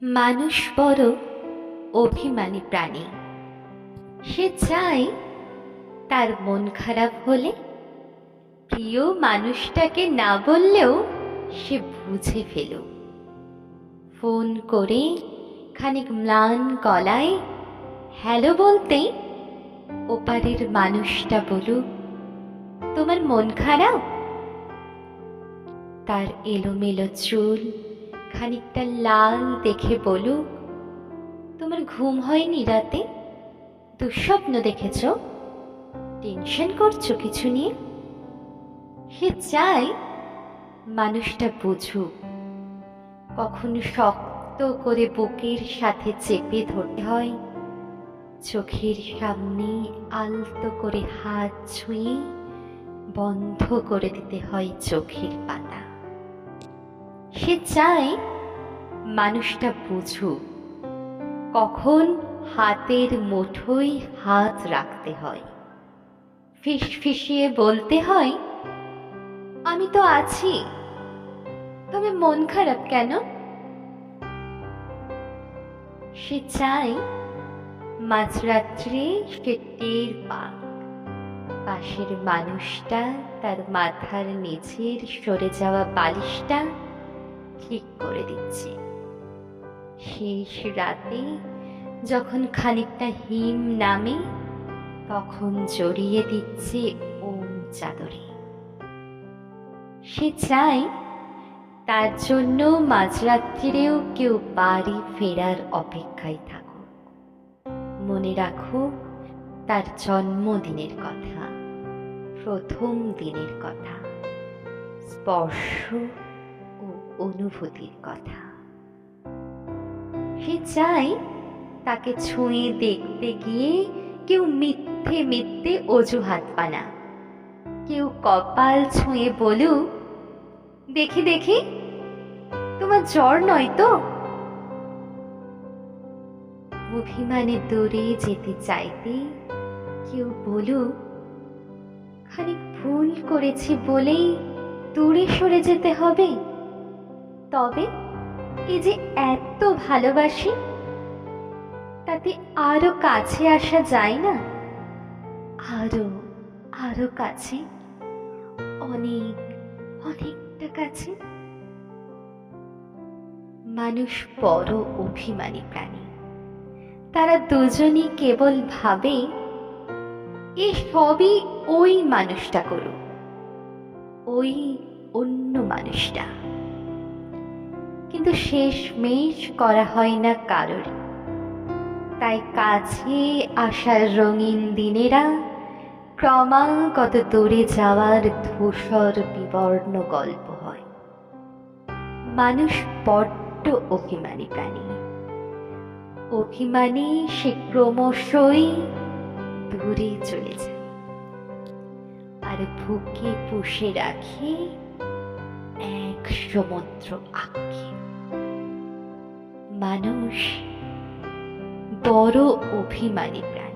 মানুষ বড় অভিমানী প্রাণী। সে চায় তার মন খারাপ হলে প্রিয় মানুষটাকে না বললেও সে বুঝে ফেলুক। ফোন করে খানিক ম্লান গলায় হ্যালো বলতেই ওপারের মানুষটা বলুক, তোমার মন খারাপ? তার এলোমেলো চুল খানিকটা লাল দেখে বলুক, তোমার ঘুম হয়নি রাতে? দুঃস্বপ্ন দেখেছ? টেনশন করছো কিছু নিয়ে? সে চায় মানুষটা বুঝুক, কখনো শক্ত করে বুকের সাথে চেপে ধরতে হয়, চোখের সামনে আলতো করে হাত ছুঁয়ে বন্ধ করে দিতে হয় চোখের পাতা। সে চায় মানুষটা বুঝুক, কখন হাতের মুঠোয় হাত রাখতে হয়, ফিসফিসিয়ে বলতে হয়, আমি তো আছি, তবে মন খারাপ কেন? সে চায় মাঝরাত্রে সে টের পাক পাশের মানুষটা তার মাথার নিচের সরে যাওয়া বালিশটা ঠিক করে দিচ্ছে। শেষ রাতে যখন খানিকটা হিম নামে তখন জড়িয়ে দিচ্ছে ওম চাদরে। সে চায় তার জন্য মাঝরাত্রিরেও কেউ বাড়ি ফেরার অপেক্ষায় থাকুক, মনে রাখুক তার জন্মদিনের কথা, প্রথম দিনের কথা, স্পর্শ ও অনুভূতির কথা। সে চায় তাকে ছুঁয়ে দেখতে গিয়ে কেউ মিথ্যে মিথ্যে অজুহাত বানা, কেউ কপাল ছুঁয়ে বলুক, দেখি দেখি তোমার জ্বর নয় তো? অভিমানে দূরে যেতে চাইতে কেউ বলুক, খানিক ভুল করেছি বলেই দূরে সরে যেতে হবে, তবে এই যে এত ভালোবাসি তাতে আরো কাছে আসা যায় না? আরো আরো কাছে, অনেক অনেকটা কাছে। মানুষ বড় অভিমানী প্রাণী। তারা দুজনই কেবল ভাবে এ সবই ওই মানুষটা করুক, ওই অন্য মানুষটা। কিন্তু শেষমেশ করা হয় না কারোর। তাই কাছে আসার রঙিন দিনেরা ক্রমাগত দূরে যাওয়ার ধূসর বিবর্ণ গল্প হয়। মানুষ বড্ড অভিমানী প্রাণী। অভিমানী সে ক্রমশই দূরে চলে যায় আর বুকে পুষে রাখে এক সমুদ্র আক্ষেপ। মানুষ বড় অভিমানী প্রাণী।